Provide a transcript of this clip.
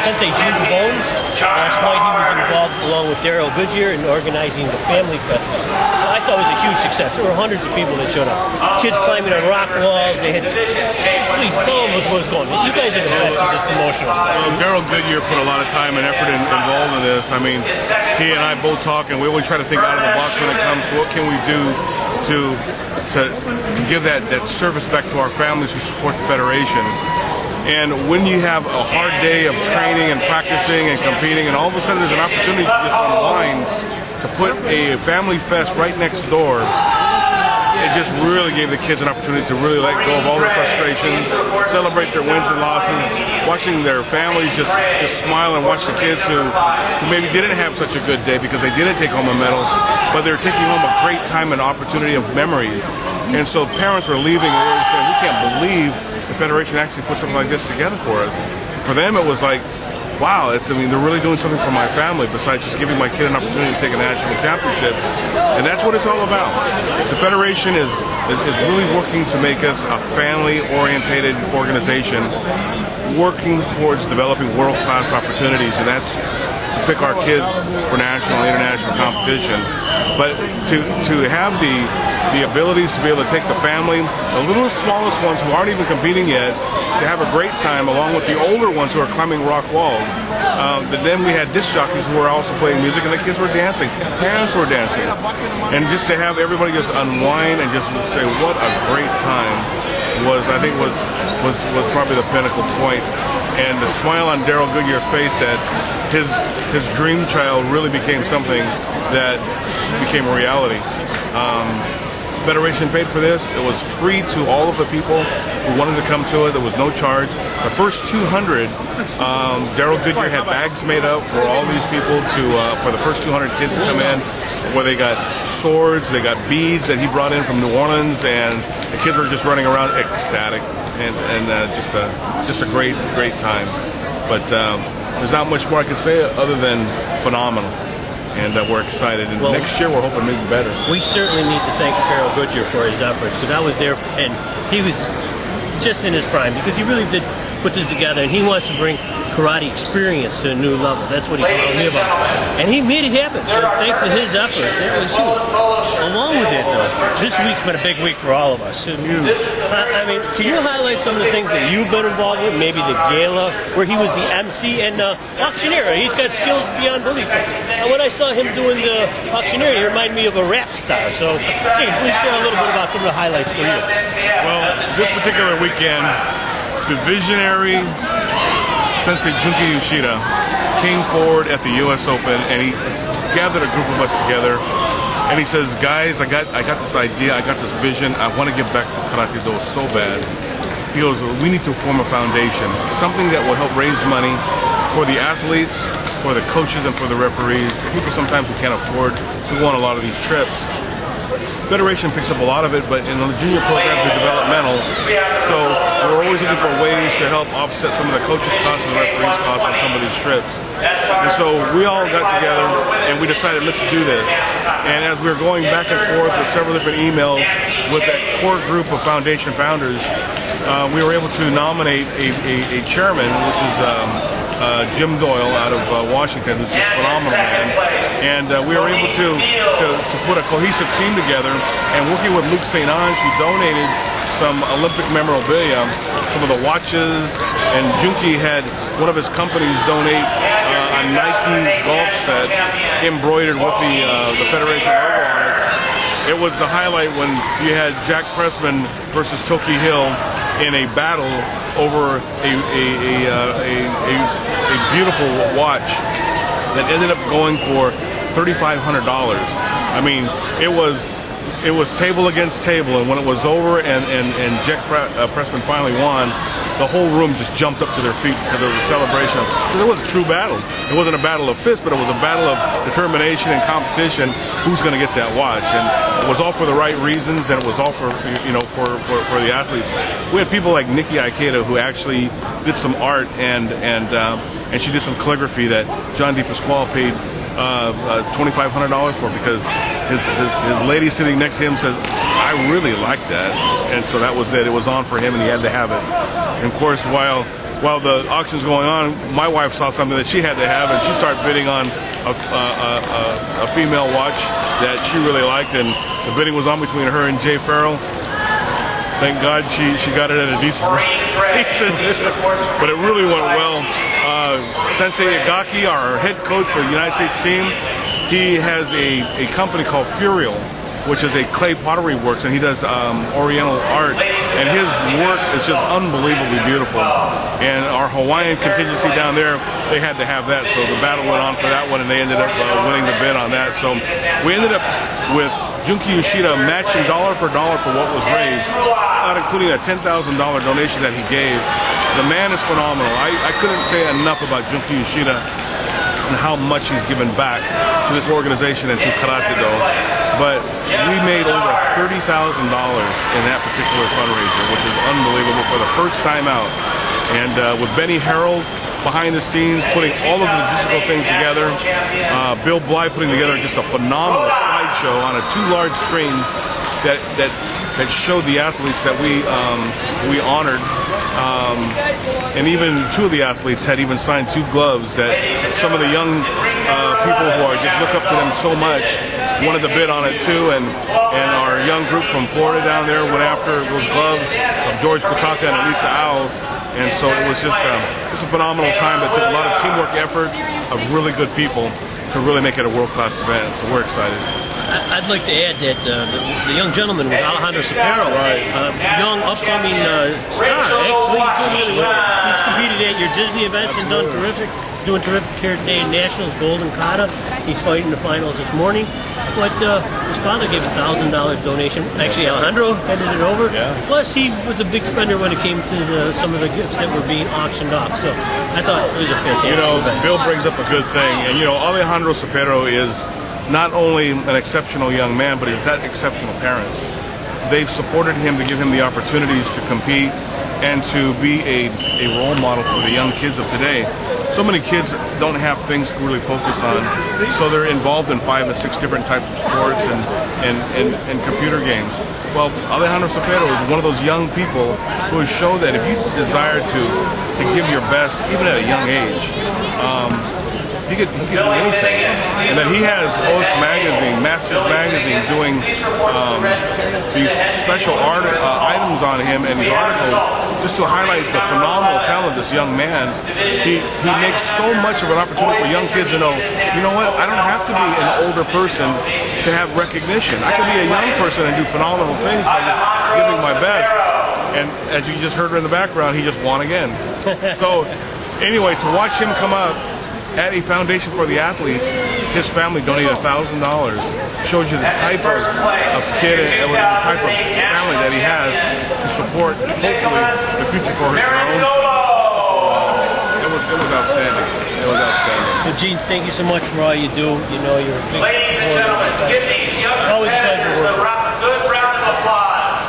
Sensei Gene Tibon. Last night he was involved along with Daryl Goodyear in organizing the Family Festival. I thought it was a huge success. There were hundreds of people that showed up. Kids climbing on rock walls. They had. Please tell them what was going on. You guys are the best at this promotional stuff. Well, Daryl Goodyear put a lot of time and effort involved in this. I mean, he and I both talk, and we always try to think out of the box when it comes to what can we do to give that service back to our families who support the Federation. And when you have a hard day of training and practicing and competing, and all of a sudden there's an opportunity to just unwind, to put a family fest right next door, it just really gave the kids an opportunity to really let go of all their frustrations, celebrate their wins and losses, watching their families just smile and watch the kids who maybe didn't have such a good day because they didn't take home a medal, but they were taking home a great time and opportunity of memories. And so parents were leaving and they were saying, we can't believe the Federation actually put something like this together for us. For them, it was like, wow, they're really doing something for my family besides just giving my kid an opportunity to take a national championships. And that's what it's all about. The Federation is really working to make us a family-oriented organization working towards developing world-class opportunities, and that's to pick our kids for national and international competition. But to have the abilities to be able to take the family, the littlest, smallest ones who aren't even competing yet, to have a great time along with the older ones who are climbing rock walls. Then we had disc jockeys who were also playing music, and the kids were dancing. Parents were dancing. And just to have everybody just unwind and just say what a great time was probably the pinnacle point. And the smile on Daryl Goodyear's face that his dream child really became something that became a reality. Federation paid for this. It was free to all of the people who wanted to come to it. There was no charge. The first 200, Daryl Goodyear had bags made up for all these people for the first 200 kids to come in, where they got swords, they got beads that he brought in from New Orleans, and the kids were just running around ecstatic and just a great time. But there's not much more I can say other than phenomenal. And we're excited. And next year we're hoping maybe better. We certainly need to thank Daryl Goodyear for his efforts, because I was there and he was just in his prime, because he really did put this together, and he wants to bring karate experience to a new level. That's what he told me about. And he made it happen. So thanks to his efforts, it was huge. Along with it, though, this week's been a big week for all of us. I mean, can you highlight some of the things that you've been involved with? Maybe the gala, where he was the MC and auctioneer. He's got skills beyond belief. And when I saw him doing the auctioneer, he reminded me of a rap star. So, Gene, please share a little bit about some of the highlights for you. Well, this particular weekend, the visionary Sensei Junki Yoshida came forward at the US Open, and he gathered a group of us together, and he says, guys, I got this idea, I got this vision, I want to give back to Karate Do so bad. He goes, we need to form a foundation, something that will help raise money for the athletes, for the coaches, and for the referees, people sometimes who can't afford to go on a lot of these trips. Federation picks up a lot of it, but in the junior programs they're developmental, so we're always looking for ways to help offset some of the coaches' costs and the referees' costs on some of these trips. And so we all got together and we decided, let's do this. And as we were going back and forth with several different emails with that core group of foundation founders, we were able to nominate a chairman, which is Jim Doyle out of Washington, who's just phenomenal, man. And we were able to put a cohesive team together, and working with Luke St. Ange, who donated some Olympic memorabilia, some of the watches, and Junki had one of his companies donate a Nike golf set embroidered with the Federation logo on it. It was the highlight when you had Jack Pressman versus Toki Hill in a battle over a beautiful watch that ended up going for $3,500. I mean, it was table against table, and when it was over and Jack Pressman finally won, the whole room just jumped up to their feet because it was a celebration. It was a true battle. It wasn't a battle of fists, but it was a battle of determination and competition. Who's going to get that watch? And it was all for the right reasons, and it was all for for the athletes. We had people like Nikki Ikeda, who actually did some art, and she did some calligraphy that John DePasquale paid $2,500 for, because his lady sitting next to him said, I really like that, and so that was it. It was on for him, and he had to have it. And of course, while while the auction's going on, my wife saw something that she had to have, and she started bidding on a female watch that she really liked, and the bidding was on between her and Jay Farrell. Thank God she got it at a decent price, but it really went well. Sensei Igaki, our head coach for the United States team, he has a company called Furial, which is a clay pottery works, and he does Oriental art, and his work is just unbelievably beautiful. And our Hawaiian contingency down there, they had to have that, so the battle went on for that one, and they ended up winning the bid on that. So we ended up with Junki Yoshida matching dollar for what was raised, not including a $10,000 donation that he gave. The man is phenomenal. I couldn't say enough about Junki Yoshida and how much he's given back to this organization and to Karate-Do. But we made over $30,000 in that particular fundraiser, which is unbelievable for the first time out. And with Benny Harold behind the scenes, putting all of the logistical things together, Bill Bly putting together just a phenomenal slideshow on 2 large screens that showed the athletes that we honored. And even 2 of the athletes had even signed 2 gloves that some of the young people who are just look up to them so much wanted to bid on it too. And our young group from Florida down there went after those gloves of George Kotaka and Elisa Alves. And so it was just a phenomenal time that took a lot of teamwork efforts of really good people to really make it a world-class event. So we're excited. I'd like to add that the young gentleman was Alejandro Sapero, young upcoming star. Actually, he's doing really well. He's competed at your Disney events and done terrific. Doing terrific here today in Nationals, Golden Kata. He's fighting the finals this morning. But his father gave $1,000 donation. Actually, Alejandro handed it over. Yeah. Plus, he was a big spender when it came to some of the gifts that were being auctioned off. So I thought it was a fantastic event. Bill brings up a good thing. And, Alejandro Sapero is not only an exceptional young man, but he's got exceptional parents. They've supported him to give him the opportunities to compete and to be a role model for the young kids of today. So many kids don't have things to really focus on, so they're involved in 5 and 6 different types of sports and computer games. Well, Alejandro Sapero is one of those young people who has shown that if you desire to give your best, even at a young age, he could do anything. And then he has Os Magazine, Masters Magazine, doing these special items on him and his articles just to highlight the phenomenal talent of this young man. He makes so much of an opportunity for young kids to know, you know what, I don't have to be an older person to have recognition. I can be a young person and do phenomenal things by just giving my best. And as you just heard in the background, he just won again. So anyway, to watch him come up at a foundation for the athletes, his family donated $1,000. Shows you the type of kid and the type of family that he has to support, hopefully, the future for their own son. So it was outstanding. It was outstanding. Well, Gene, thank you so much for all you do. You're a big Ladies and gentlemen, give these young men a good round of applause.